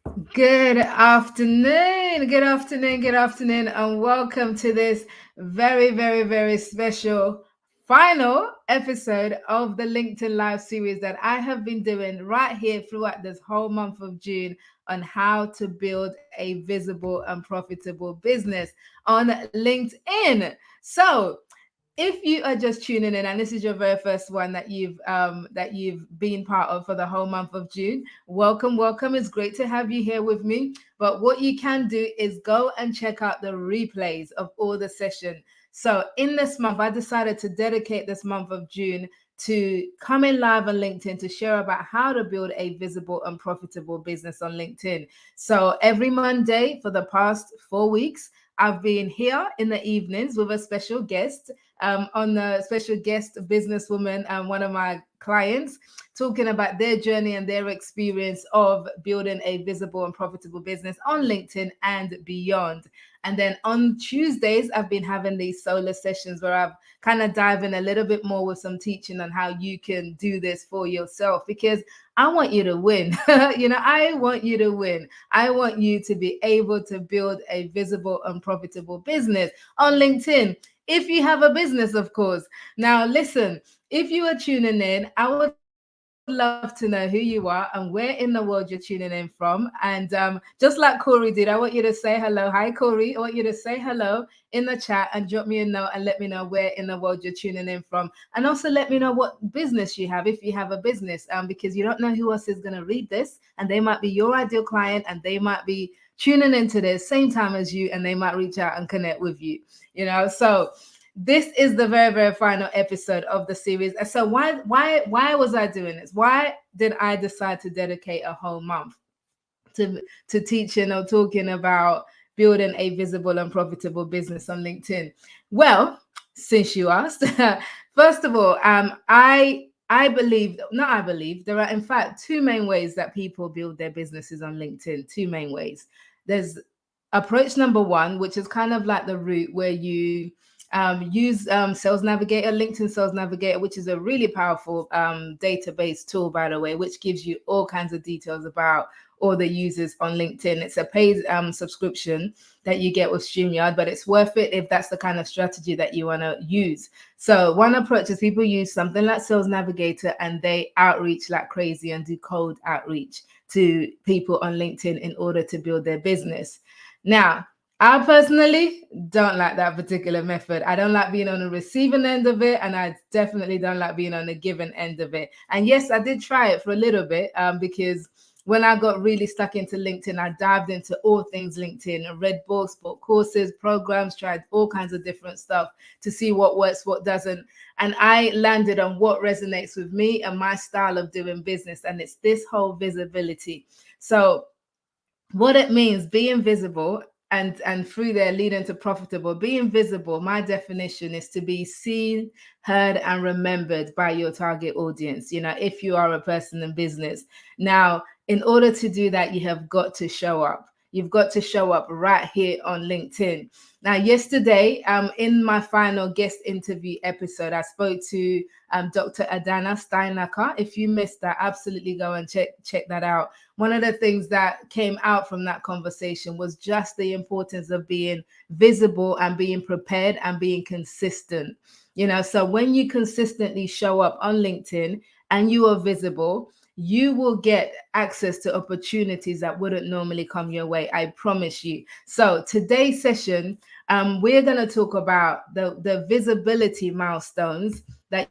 Good afternoon, and welcome to this very, very, very special final episode of the LinkedIn Live series that I have been doing right here throughout this whole month of June on how to build a visible and profitable business on LinkedIn. So, if you are just tuning in and this is your very first one that you've been part of for the whole month of June, welcome. It's great to have you here with me. But what you can do is go and check out the replays of all the session. So in this month, I decided to dedicate this month of June to coming live on LinkedIn to share about how to build a visible and profitable business on LinkedIn. So every Monday for the past 4 weeks, I've been here in the evenings with a special guest, on the special guest businesswoman and one of my clients, talking about their journey and their experience of building a visible and profitable business on LinkedIn and beyond. And then on Tuesdays, I've been having these solo sessions where I've kind of dive in a little bit more with some teaching on how you can do this for yourself, because I want you to win. I want you to win. I want you to be able to build a visible and profitable business on LinkedIn. If you have a business, of course. Now, listen, if you are tuning in, I would love to know who you are and where in the world you're tuning in from. And just like Corey did, I want you to say hello. Hi, Corey. I want you to say hello in the chat and drop me a note and let me know where in the world you're tuning in from. And also let me know what business you have, if you have a business, because you don't know who else is going to read this. And they might be your ideal client and they might be tuning into the same time as you, and they might reach out and connect with you. So this is the very, very final episode of the series. And so why was I doing this? Why did I decide to dedicate a whole month to teaching or talking about building a visible and profitable business on LinkedIn? Well, since you asked, first of all, I believe, not I believe, there are in fact two main ways that people build their businesses on LinkedIn. Two main ways. There's approach number one, which is kind of like the route where you use Sales Navigator, LinkedIn Sales Navigator, which is a really powerful database tool, by the way, which gives you all kinds of details about all the users on LinkedIn. It's a paid subscription that you get with StreamYard, but it's worth it if that's the kind of strategy that you want to use. So one approach is people use something like Sales Navigator and they outreach like crazy and do cold outreach to people on LinkedIn in order to build their business. Now, I personally don't like that particular method. I don't like being on the receiving end of it, and I definitely don't like being on the giving end of it. And yes, I did try it for a little bit because when I got really stuck into LinkedIn, I dived into all things LinkedIn. I read books, bought courses, programs, tried all kinds of different stuff to see what works, what doesn't. And I landed on what resonates with me and my style of doing business. And it's this whole visibility. So what it means, being visible, and through there leading to profitable. Being visible, my definition is to be seen, heard, and remembered by your target audience, if you are a person in business. Now, in order to do that, you have got to show up. You've got to show up right here on LinkedIn. Now, yesterday, in my final guest interview episode, I spoke to Dr. Adanna Steinacker. If you missed that, absolutely go and check that out. One of the things that came out from that conversation was just the importance of being visible and being prepared and being consistent. So when you consistently show up on LinkedIn and you are visible, you will get access to opportunities that wouldn't normally come your way. I promise you. So today's session, we're going to talk about the visibility milestones that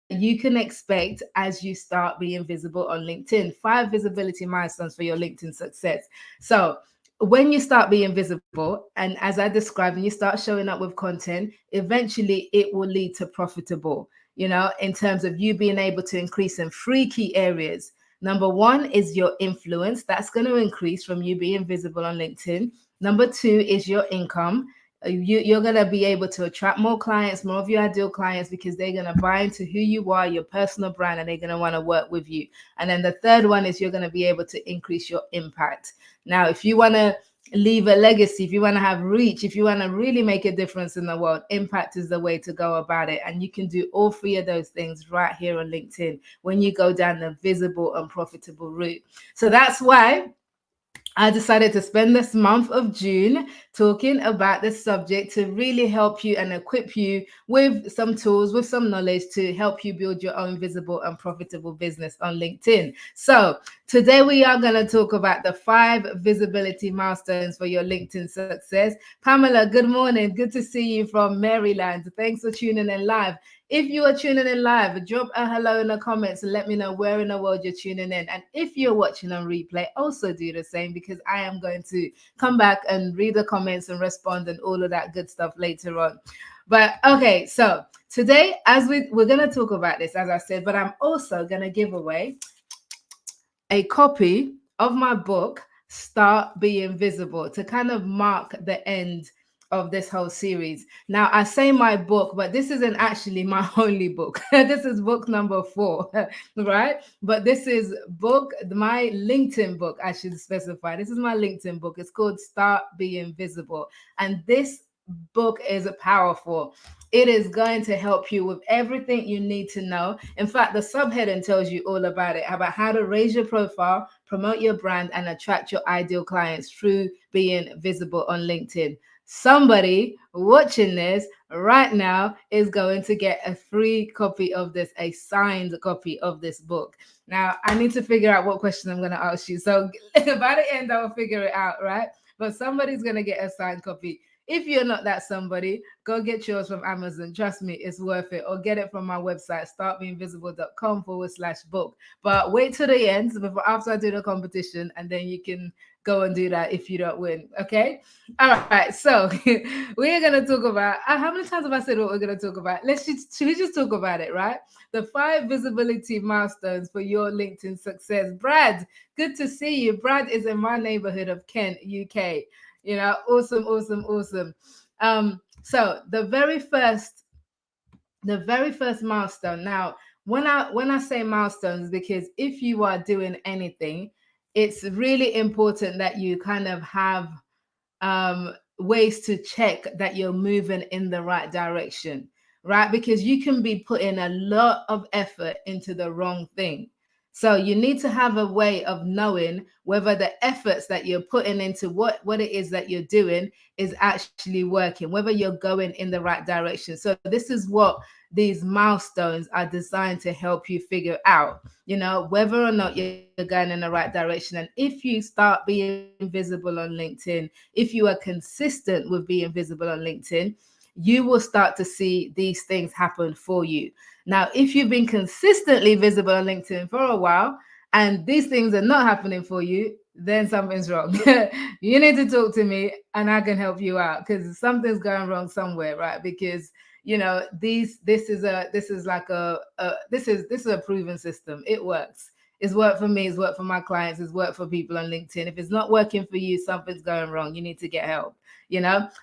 you can expect as you start being visible on LinkedIn. 5 visibility milestones for your LinkedIn success. So when you start being visible, and as I described, and you start showing up with content, eventually it will lead to profitable, in terms of you being able to increase in 3 key areas. Number 1 is your influence. That's going to increase from you being visible on LinkedIn. Number 2 is your income. You're going to be able to attract more clients, more of your ideal clients, because they're going to buy into who you are, your personal brand, and they're going to want to work with you. And then the third one is you're going to be able to increase your impact. Now, if you want to leave a legacy, if you want to have reach, if you want to really make a difference in the world, impact is the way to go about it. And you can do all 3 of those things right here on LinkedIn when you go down the visible and profitable route. So that's why I decided to spend this month of June talking about this subject to really help you and equip you with some tools, with some knowledge to help you build your own visible and profitable business on LinkedIn. So, today we are going to talk about the 5 visibility milestones for your LinkedIn success. Pamela, good morning. Good to see you from Maryland. Thanks for tuning in live. If you are tuning in live, drop a hello in the comments and let me know where in the world you're tuning in. And if you're watching on replay, also do the same, because I am going to come back and read the comments and respond and all of that good stuff later on. But okay, so today, as we're going to talk about this, as I said, but I'm also going to give away a copy of my book, Start Being Visible, to kind of mark the end of this whole series. Now, I say my book, but this isn't actually my only book. This is book number 4, right? But this is my LinkedIn book, I should specify. This is my LinkedIn book. It's called Start Being Visible. And this book is powerful. It is going to help you with everything you need to know. In fact, the subheading tells you all about it, about how to raise your profile, promote your brand, and attract your ideal clients through being visible on LinkedIn. Somebody watching this right now is going to get a free copy of this, a signed copy of this book. Now, I need to figure out what question I'm going to ask you. So by the end, I'll figure it out, right? But somebody's going to get a signed copy. If you're not that somebody, go get yours from Amazon. Trust me, it's worth it. Or get it from my website, startbeingvisible.com/book. But wait till the end, after I do the competition, and then you can go and do that if you don't win. Okay? All right. So we're going to talk about, how many times have I said what we're going to talk about? Should we just talk about it, right? The 5 visibility milestones for your LinkedIn success. Brad, good to see you. Brad is in my neighborhood of Kent, UK. Awesome, awesome, awesome. So the very first milestone. Now, when I say milestones, because if you are doing anything, it's really important that you kind of have ways to check that you're moving in the right direction, right? Because you can be putting a lot of effort into the wrong thing. So you need to have a way of knowing whether the efforts that you're putting into what it is that you're doing is actually working, whether you're going in the right direction. So this is what these milestones are designed to help you figure out, whether or not you're going in the right direction. And if you start being visible on LinkedIn, if you are consistent with being visible on LinkedIn, you will start to see these things happen for you. Now, if you've been consistently visible on LinkedIn for a while and these things are not happening for you, then something's wrong. You need to talk to me and I can help you out, because something's going wrong somewhere, right? Because this is a proven system. It works. It's worked for me. It's worked for my clients. It's worked for people on LinkedIn. If it's not working for you, something's going wrong. You need to get help.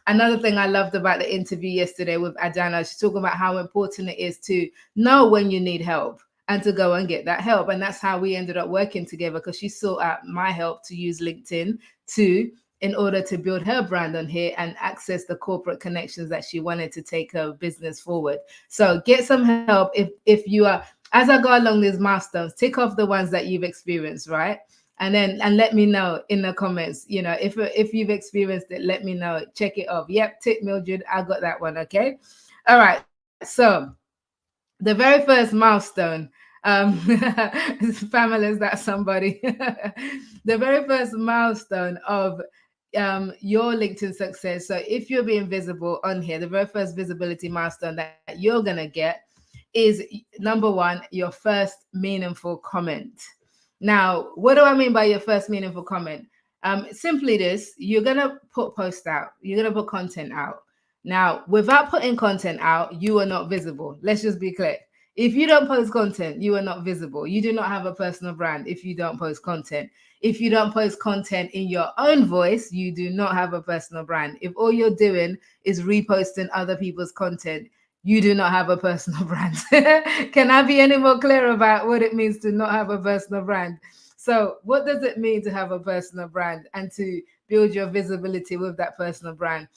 Another thing I loved about the interview yesterday with Adanna, she's talking about how important it is to know when you need help and to go and get that help. And that's how we ended up working together, because she sought out my help to use LinkedIn in order to build her brand on here and access the corporate connections that she wanted to take her business forward. So get some help if you are, as I go along these milestones, tick off the ones that you've experienced, right? And let me know in the comments, if you've experienced it, let me know. Check it off. Yep, tick Mildred, I got that one. Okay. All right. So the very first milestone, Pamela, is that somebody? The very first milestone of your LinkedIn success. So if you're being visible on here, the very first visibility milestone that you're gonna get is, number 1, your first meaningful comment. Now, what do I mean by your first meaningful comment? Simply this: you're gonna put posts out, you're gonna put content out. Now, without putting content out, you are not visible. Let's just be clear. If you don't post content, you are not visible. You do not have a personal brand if you don't post content. If you don't post content in your own voice, you do not have a personal brand. If all you're doing is reposting other people's content, you do not have a personal brand. Can I be any more clear about what it means to not have a personal brand? So what does it mean to have a personal brand and to build your visibility with that personal brand?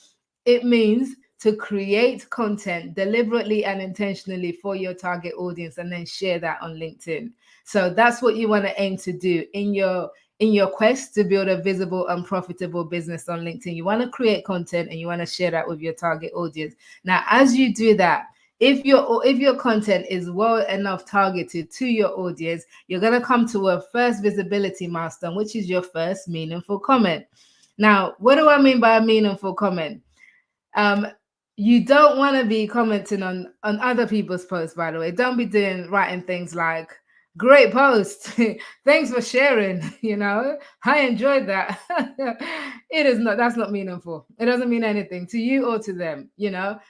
It means to create content deliberately and intentionally for your target audience and then share that on LinkedIn. So that's what you want to aim to do in your in your quest to build a visible and profitable business on LinkedIn. You want to create content and you want to share that with your target audience. Now, as you do that, if your content is well enough targeted to your audience, you're going to come to a first visibility milestone, which is your first meaningful comment. Now, what do I mean by a meaningful comment? Um, you don't want to be commenting on other people's posts, by the way. Don't be writing things like, great post, thanks for sharing, I enjoyed that. That's not meaningful. It doesn't mean anything to you or to them.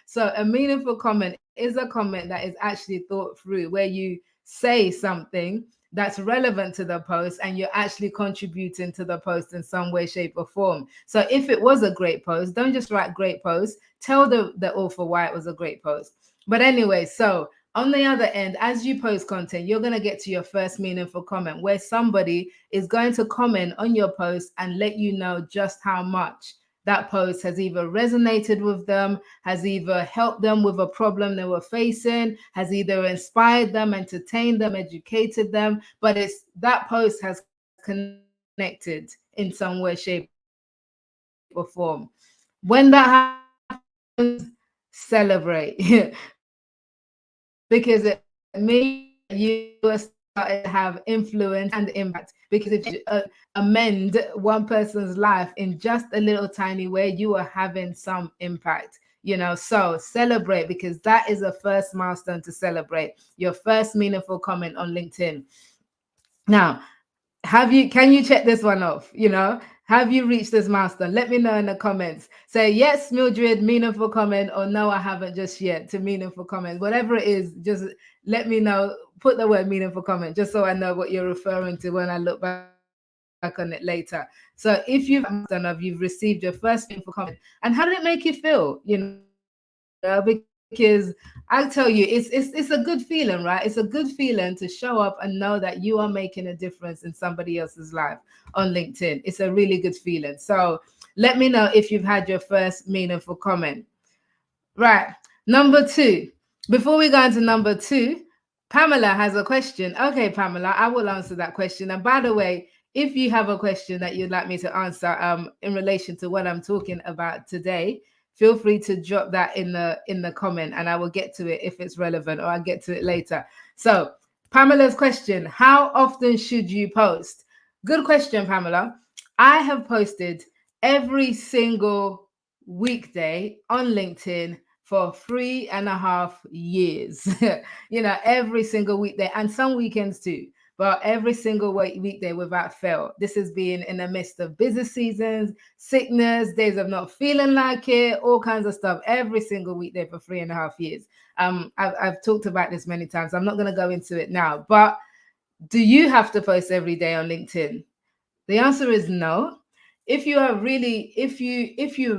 So a meaningful comment is a comment that is actually thought through, where you say something that's relevant to the post and you're actually contributing to the post in some way, shape, or form. So if it was a great post, don't just write great post. Tell the author why it was a great post. But anyway, so on the other end, as you post content, you're going to get to your first meaningful comment, where somebody is going to comment on your post and let you know just how much that post has either resonated with them, has either helped them with a problem they were facing, has either inspired them, entertained them, educated them, but that post has connected in some way, shape, or form. When that happens, celebrate because it means you are starting to have influence and impact. Because if you amend one person's life in just a little tiny way, you are having some impact. So celebrate, because that is a first milestone to celebrate. Your first meaningful comment on LinkedIn. Now, can you check this one off? Have you reached this milestone? Let me know in the comments. Say yes, Mildred, meaningful comment, or no, I haven't just yet, to meaningful comment. Whatever it is, just let me know. Put the word meaningful comment just so I know what you're referring to when I look back on it later. So if you've milestone of you've received your first meaningful comment, and how did it make you feel? Because I tell you, it's a good feeling, right? It's a good feeling to show up and know that you are making a difference in somebody else's life on LinkedIn. It's a really good feeling. So let me know if you've had your first meaningful comment. Right. Number 2. Before we go into number 2, Pamela has a question. Okay, Pamela, I will answer that question. And by the way, if you have a question that you'd like me to answer in relation to what I'm talking about today, feel free to drop that in the comment, and I will get to it if it's relevant, or I'll get to it later. So Pamela's question: how often should you post? Good question, Pamela. I have posted every single weekday on LinkedIn for 3.5 years. Every single weekday, and some weekends too, but every single weekday without fail. This has been in the midst of busy seasons, sickness, days of not feeling like it, all kinds of stuff. Every single weekday for 3.5 years. I've talked about this many times. I'm not going to go into it now, but do you have to post every day on LinkedIn? The answer is no. If you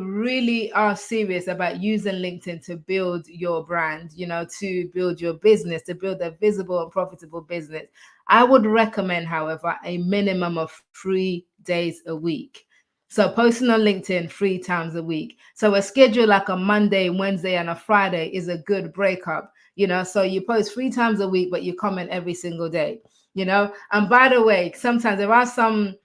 really are serious about using LinkedIn to build your brand, to build your business, to build a visible and profitable business, I would recommend, however, a minimum of 3 days a week. So posting on LinkedIn 3 times a week. So a schedule like a Monday, Wednesday, and a Friday is a good breakup. So you post 3 times a week, but you comment every single day. And by the way, sometimes there are some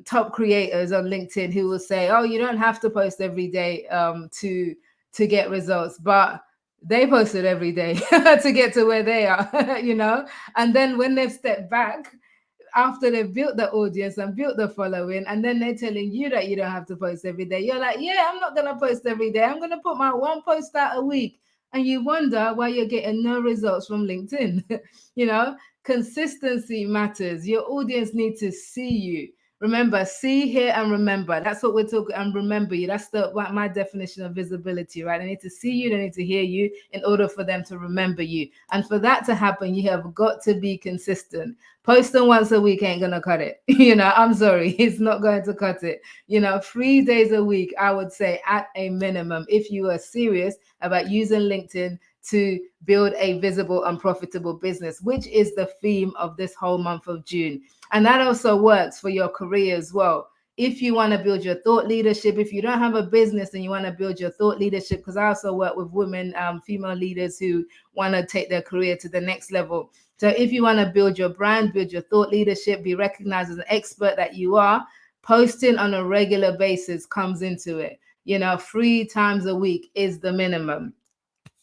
top creators on LinkedIn who will say, "Oh, you don't have to post every day to get results," but they posted every day to get to where they are, And then when they've stepped back after they've built the audience and built the following, and then they're telling you that you don't have to post every day, you're like, "Yeah, I'm not gonna post every day. I'm gonna put my one post out a week." And you wonder why you're getting no results from LinkedIn. Consistency matters. Your audience needs to see you. Remember, see, hear, and remember. That's what we're talking. And remember you. That's my definition of visibility, right? They need to see you. They need to hear you in order for them to remember you. And for that to happen, you have got to be consistent. Posting once a week ain't gonna cut it. I'm sorry, it's not going to cut it. 3 days a week, I would say, at a minimum, if you are serious about using LinkedIn to build a visible and profitable business, which is the theme of this whole month of June. And that also works for your career as well. If you want to build your thought leadership, if you don't have a business and you want to build your thought leadership, because I also work with women, female leaders who want to take their career to the next level. So if you want to build your brand, build your thought leadership, be recognized as an expert that you are, posting on a regular basis comes into it. 3 times a week is the minimum.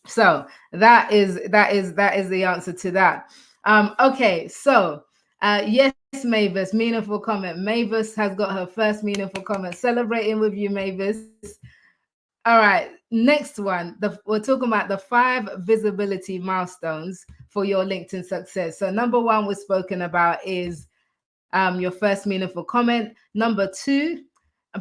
So that is the answer to that. Okay, so yes, Mavis, meaningful comment. Mavis has got her first meaningful comment. Celebrating with you, Mavis. All right, next one. We're talking about the 5 visibility milestones for your LinkedIn success. So number one was spoken about is your first meaningful comment. Number two,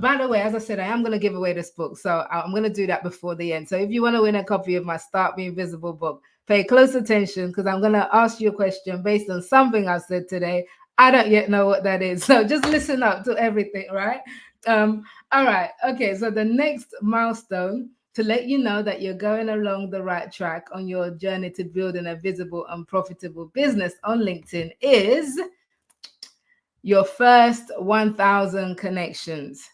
by the way, as I said, I am going to give away this book. So I'm going to do that before the end. So if you want to win a copy of my Start Being Visible book, pay close attention because I'm going to ask you a question based on something I've said today. I don't yet know what that is. So just listen up to everything, right? All right. Okay. So the next milestone to let you know that you're going along the right track on your journey to building a visible and profitable business on LinkedIn is your first 1,000 connections.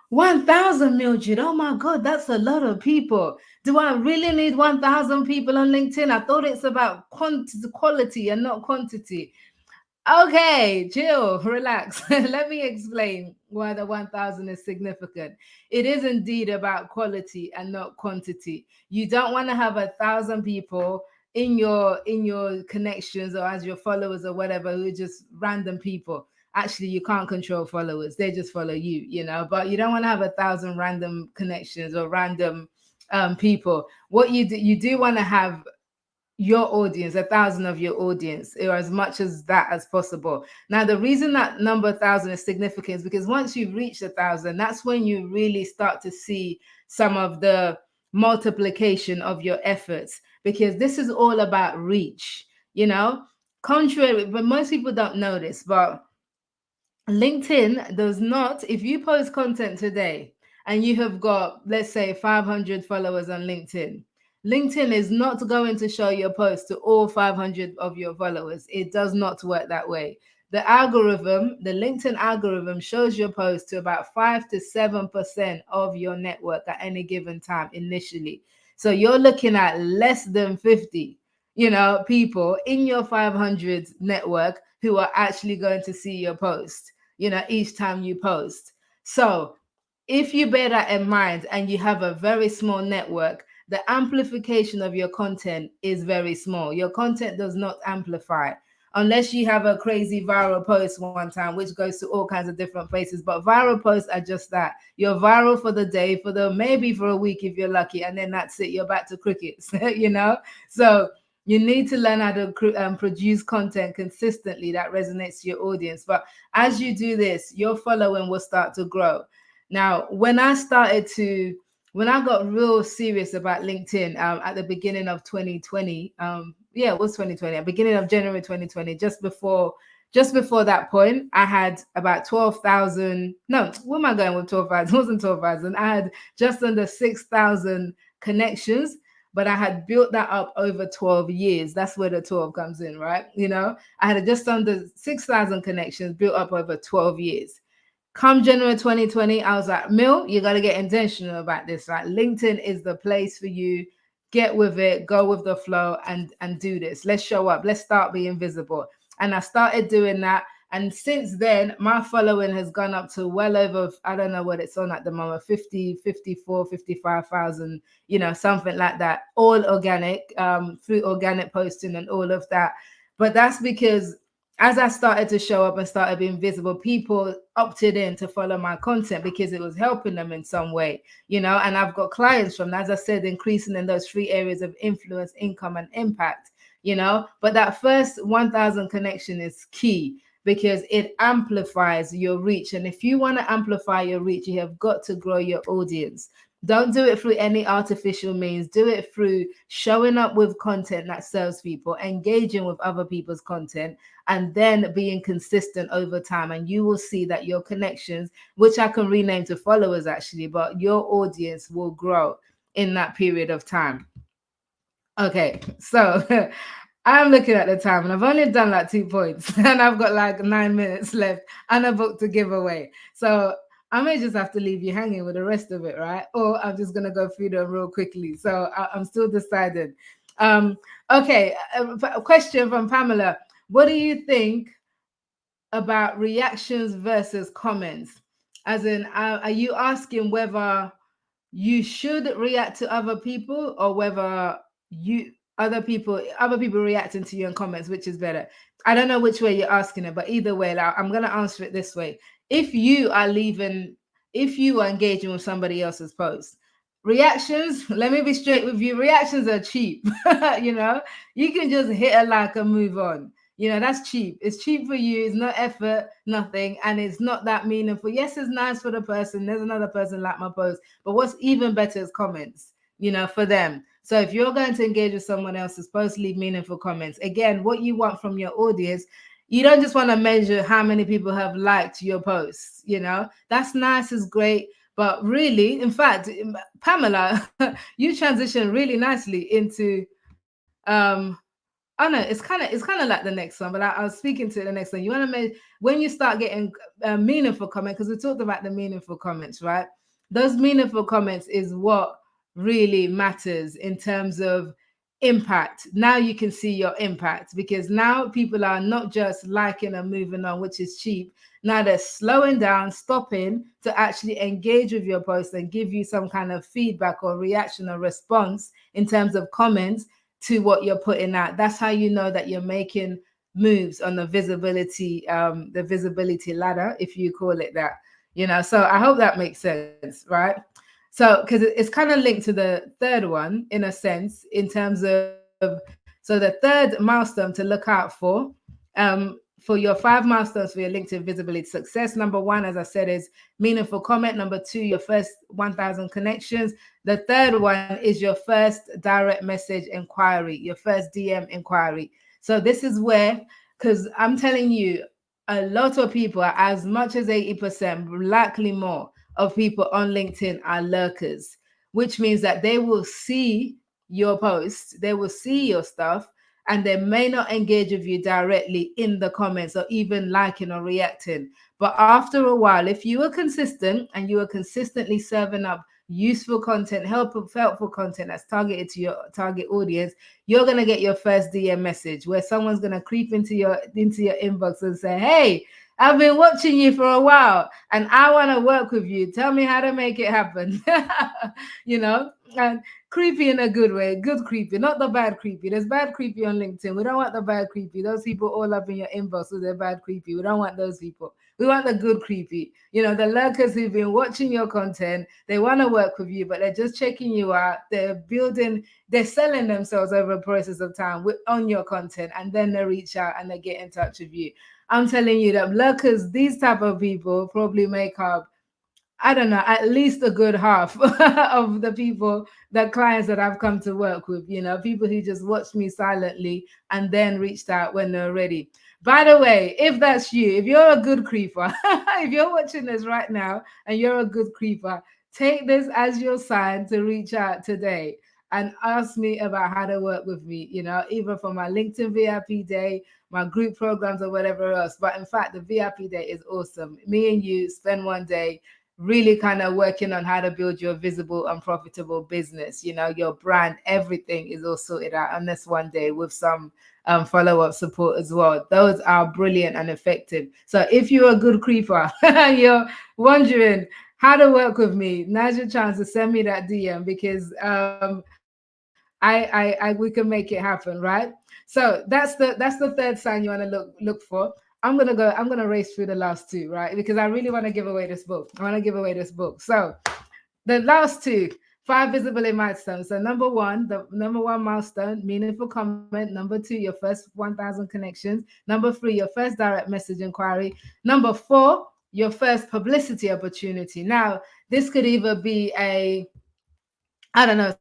1,000, Mildred. Oh my God, that's a lot of people. Do I really need 1,000 people on LinkedIn? I thought it's about quality and not quantity. Okay, chill, relax. Let me explain why the 1,000 is significant. It is indeed about quality and not quantity. You don't want to have 1,000 people in your connections or as your followers or whatever who are just random people. Actually, you can't control followers; they just follow you. But you don't want to have 1,000 random connections or random people. What you do want to have your audience, 1,000 of your audience, or as much as that as possible. Now, the reason that number 1,000 is significant is because once you've reached 1,000, that's when you really start to see some of the multiplication of your efforts, because this is all about reach, contrary, but most people don't know this, but LinkedIn does not, if you post content today and you have got, let's say, 500 followers on LinkedIn, LinkedIn is not going to show your post to all 500 of your followers. It does not work that way. The LinkedIn algorithm shows your post to about 5 to 7% of your network at any given time initially. So you're looking at less than 50, people in your 500 network who are actually going to see your post, each time you post. So if you bear that in mind and you have a very small network, the amplification of your content is very small. Your content does not amplify unless you have a crazy viral post one time, which goes to all kinds of different places. But viral posts are just that. You're viral for the day, maybe for a week if you're lucky, and then that's it. You're back to crickets, So you need to learn how to produce content consistently that resonates to your audience. But as you do this, your following will start to grow. Now, when I got real serious about LinkedIn at the beginning of 2020, it was 2020, at beginning of January 2020, just before that point, I had about 12,000. No, where am I going with 12,000? It wasn't 12,000. I had just under 6,000 connections, but I had built that up over 12 years. That's where the 12 comes in, right? I had just under 6,000 connections built up over 12 years. Come January 2020, I was like, Mill, you got to get intentional about this. Right? LinkedIn is the place for you. Get with it, go with the flow, and do this. Let's show up. Let's start being visible. And I started doing that. And since then, my following has gone up to well over, I don't know what it's on at the moment, 50, 54, 55,000, something like that. All organic, through organic posting and all of that. But that's because as I started to show up and started being visible, people opted in to follow my content because it was helping them in some way, and I've got clients from, as I said, increasing in those 3 areas of influence, income, and impact, but that first 1,000 connection is key because it amplifies your reach. And if you want to amplify your reach, you have got to grow your audience. Don't do it through any artificial means. Do it through showing up with content that serves people, engaging with other people's content, and then being consistent over time. And you will see that your connections, which I can rename to followers actually, but your audience will grow in that period of time. Okay, so I'm looking at the time and I've only done like 2 points and I've got like 9 minutes left and a book to give away. So I may just have to leave you hanging with the rest of it, right? Or I'm just going to go through them real quickly. So I'm still deciding. Um, okay, a question from Pamela. What do you think about reactions versus comments? As in, are you asking whether you should react to other people or whether you other people reacting to you in comments, which is better? I don't know which way you're asking it, but either way, like, I'm gonna answer it this way. If you are leaving, if you are engaging with somebody else's post, reactions, let me be straight with you, reactions are cheap. You know, you can just hit a like and move on. You know, that's cheap. It's cheap for you. It's no effort, nothing, and it's not that meaningful. Yes, it's nice for the person. There's another person like my post, but what's even better is comments, you know, for them. So if you're going to engage with someone else's post, leave meaningful comments. Again, what you want from your audience, you don't just want to measure how many people have liked your posts, you know, that's nice, is great. But really, in fact, Pamela, you transition really nicely into oh no, it's kind of like the next one, but I was speaking to the next one. You want to make when you start getting meaningful comments, because we talked about the meaningful comments, right? Those meaningful comments is what really matters in terms of impact. Now you can see your impact because now people are not just liking and moving on, which is cheap. Now they're slowing down, stopping to actually engage with your post and give you some kind of feedback or reaction or response in terms of comments to what you're putting out. That's how you know that you're making moves on the visibility ladder, if you call it that. You know, so I hope that makes sense, right? So because it's kind of linked to the third one in a sense, in terms of, so the third milestone to look out for your 5 milestones for your LinkedIn visibility success. Number one, as I said, is meaningful comment. Number two, your first 1,000 connections. The third one is your first direct message inquiry, your first DM inquiry. So this is where, because I'm telling you, a lot of people, as much as 80%, likely more of people on LinkedIn are lurkers, which means that they will see your posts, they will see your stuff, and they may not engage with you directly in the comments or even liking or reacting. But after a while, if you are consistent and you are consistently serving up useful content, helpful content that's targeted to your target audience, you're gonna get your first DM message where someone's gonna creep into your inbox and say, "Hey, I've been watching you for a while and I want to work with you. Tell me how to make it happen." You know, and creepy in a good way, good creepy, not the bad creepy. There's bad creepy on LinkedIn. We don't want the bad creepy. Those people all up in your inbox with their bad creepy. We don't want those people. We want the good creepy. You know, the lurkers who've been watching your content. They want to work with you, but they're just checking you out. They're selling themselves over a process of time on your content, and then they reach out and they get in touch with you. I'm telling you that lurkers, these type of people probably make up, I don't know, at least a good half of the people, the clients that I've come to work with, you know, people who just watched me silently and then reached out when they're ready. By the way, if that's you, if you're a good creeper, if you're watching this right now and you're a good creeper, take this as your sign to reach out today and ask me about how to work with me, you know, either for my LinkedIn VIP day, my group programs, or whatever else. But in fact, the VIP day is awesome. Me and you spend one day really kind of working on how to build your visible and profitable business, you know, your brand, everything is all sorted out on this one day with some follow-up support as well. Those are brilliant and effective. So if you're a good creeper and you're wondering how to work with me, now's your chance to send me that DM because I we can make it happen, right? So that's the third sign you want to look for. I'm gonna race through the last two, right? Because I really want to give away this book. I want to give away this book. So the last two, 5 visibility milestones. So number one, the number one milestone, meaningful comment. Number two, your first 1,000 connections. Number three, your first direct message inquiry. Number four, your first publicity opportunity. Now, this could either be I don't know,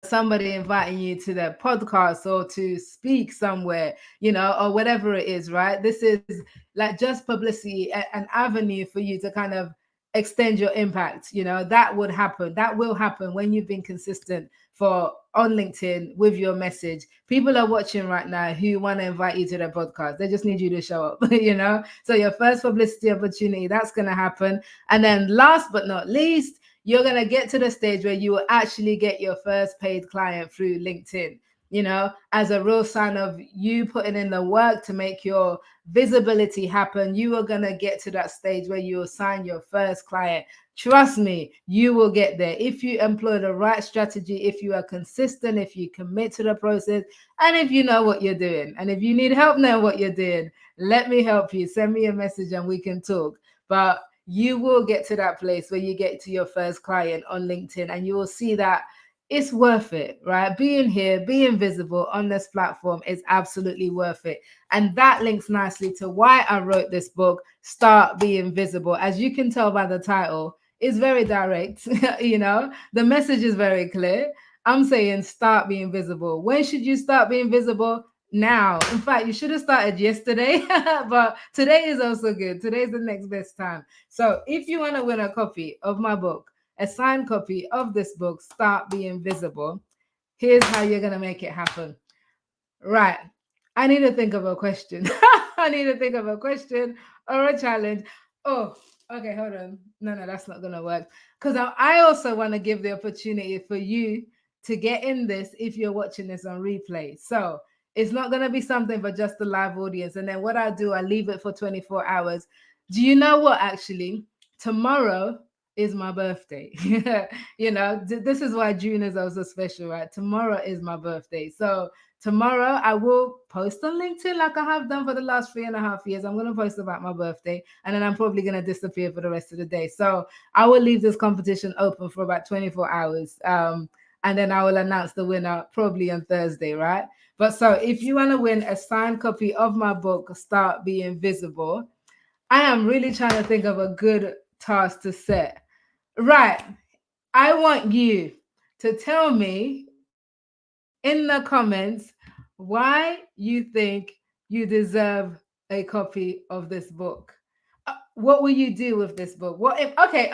somebody inviting you to their podcast or to speak somewhere, you know, or whatever it is, right? This is like just publicity, an avenue for you to kind of extend your impact. You know, that would happen. That will happen when you've been consistent for on LinkedIn with your message. People are watching right now who want to invite you to their podcast. They just need you to show up, you know? So your first publicity opportunity, that's going to happen. And then last but not least, you're going to get to the stage where you will actually get your first paid client through LinkedIn. as a real sign of you putting in the work to make your visibility happen. You are going to get to that stage where you will sign your first client. Trust me, you will get there if you employ the right strategy, if you are consistent, if you commit to the process, and if you know what you're doing. And if you need help knowing what you're doing, let me help you. Send me a message and we can talk. But you will get to that place where you get to your first client on LinkedIn, and you will see that it's worth it, right? Being here, being visible on this platform is absolutely worth it. And that links nicely to why I wrote this book, Start Being Visible. As you can tell by the title, it's very direct. The message is very clear. I'm saying start being visible. When should you start being visible? Now. In fact, you should have started yesterday, but today is also good. Today is the next best time. So if you want to win a copy of my book, a signed copy of this book, Start Being Visible, here's how you're going to make it happen. Right. I need to think of a question. I need to think of a question or a challenge. Oh, okay, hold on. No, that's not going to work. Because I also want to give the opportunity for you to get in this if you're watching this on replay. So it's not going to be something for just the live audience. And then what I do, I leave it for 24 hours. Do you know what, actually? Tomorrow is my birthday. This is why June is also special, right? Tomorrow is my birthday. So tomorrow I will post on LinkedIn like I have done for the last 3.5 years. I'm going to post about my birthday, and then I'm probably going to disappear for the rest of the day. So I will leave this competition open for about 24 hours. And then I will announce the winner probably on Thursday, right? But so if you want to win a signed copy of my book, Start Being Visible, I am really trying to think of a good task to set. Right. I want you to tell me in the comments why you think you deserve a copy of this book. What will you do with this book? What if, okay,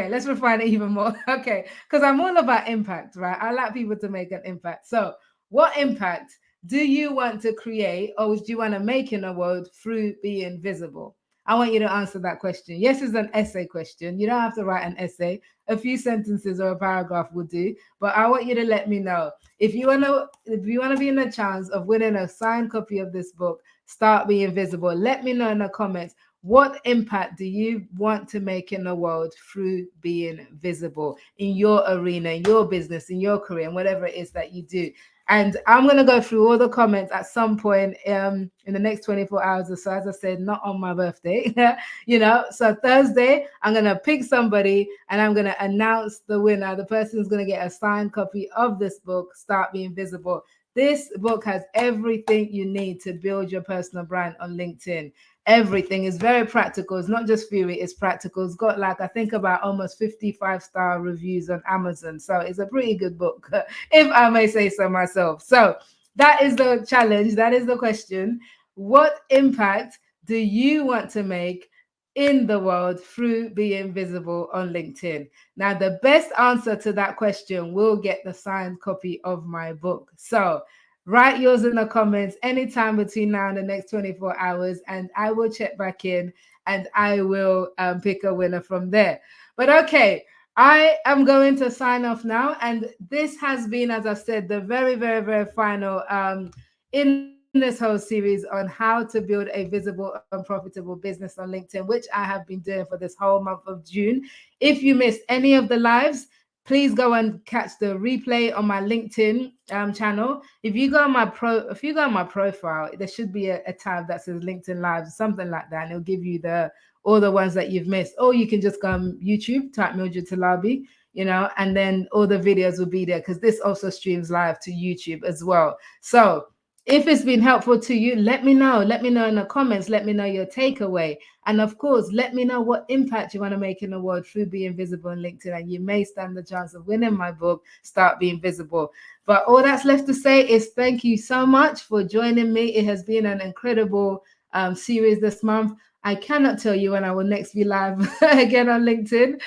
let's refine it even more. Okay, because I'm all about impact, right? I like people to make an impact. So what impact do you want to create, or do you want to make in the world through being visible? I want you to answer that question. Yes, it's an essay question. You don't have to write an essay. A few sentences or a paragraph will do. But I want you to let me know if you want to be in a chance of winning a signed copy of this book, Start Being Visible. Let me know in the comments, what impact do you want to make in the world through being visible in your arena, in your business, in your career, and whatever it is that you do? And I'm going to go through all the comments at some point in the next 24 hours or so. As I said, not on my birthday, So Thursday, I'm going to pick somebody and I'm going to announce the winner. The person is going to get a signed copy of this book, Start Being Visible. This book has everything you need to build your personal brand on LinkedIn. Everything is very practical. It's not just theory, it's practical. It's got I think about almost 55-star reviews on Amazon. So it's a pretty good book, if I may say so myself. So that is the challenge. That is the question. What impact do you want to make in the world through being visible on LinkedIn? Now, the best answer to that question will get the signed copy of my book. So write yours in the comments anytime between now and the next 24 hours, and I will check back in and I will pick a winner from there. But okay, I am going to sign off now. And this has been, as I said, the very, very, very final in this whole series on how to build a visible and profitable business on LinkedIn, which I have been doing for this whole month of June. If you missed any of the lives, please go and catch the replay on my LinkedIn channel. If you go on my profile, there should be a tab that says LinkedIn Lives, something like that, and it'll give you all the ones that you've missed. Or you can just go on YouTube, type Mildred Talabi, and then all the videos will be there, because this also streams live to YouTube as well. So if it's been helpful to you, let me know. Let me know in the comments. Let me know your takeaway. And of course, let me know what impact you want to make in the world through being visible on LinkedIn. And you may stand the chance of winning my book, Start Being Visible. But all that's left to say is thank you so much for joining me. It has been an incredible series this month. I cannot tell you when I will next be live again on LinkedIn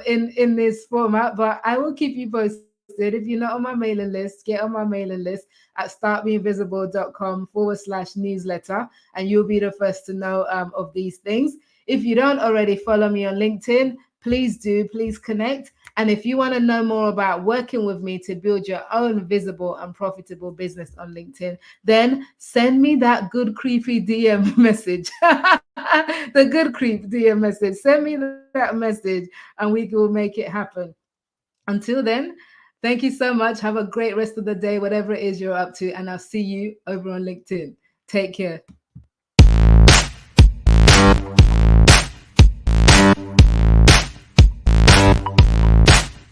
in this format, but I will keep you posted. If you're not on my mailing list, get on my mailing list at startbeingvisible.com/newsletter, and you'll be the first to know of these things. If you don't already follow me on LinkedIn, please connect. And if you want to know more about working with me to build your own visible and profitable business on LinkedIn, then send me that good creepy DM message. The good creep DM message. Send me that message and we will make it happen. Until then, thank you so much. Have a great rest of the day, whatever it is you're up to, and I'll see you over on LinkedIn. Take care.